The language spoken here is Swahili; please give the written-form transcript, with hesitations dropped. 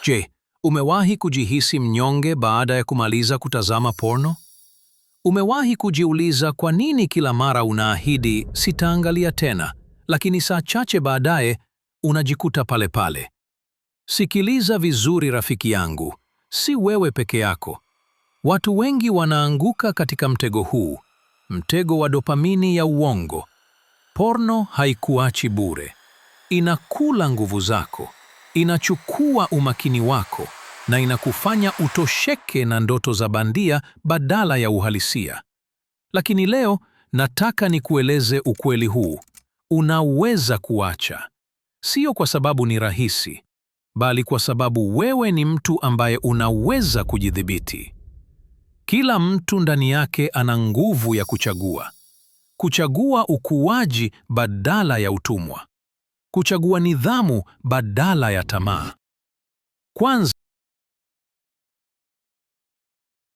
Je, umewahi kujihisi mnyonge baada ya kumaliza kutazama porno? Umewahi kujiuliza kwa nini kila mara unaahidi sitaangalia tena, lakini saa chache baadaye unajikuta pale pale? Sikiliza vizuri rafiki yangu, si wewe peke yako. Watu wengi wanaanguka katika mtego huu, mtego wa dopamini ya uongo. Porno haikuachi bure. Inakula nguvu zako, inachukua umakini wako na inakufanya utosheke na ndoto za bandia badala ya uhalisia. Lakini leo nataka nikueleze ukweli huu. Unaweza kuacha. Sio kwa sababu ni rahisi, bali kwa sababu wewe ni mtu ambaye unaweza kujidhibiti. Kila mtu ndani yake ana nguvu ya kuchagua. Kuchagua ukuaji badala ya utumwa. Kuchagua nidhamu badala ya tamaa. Kwanza,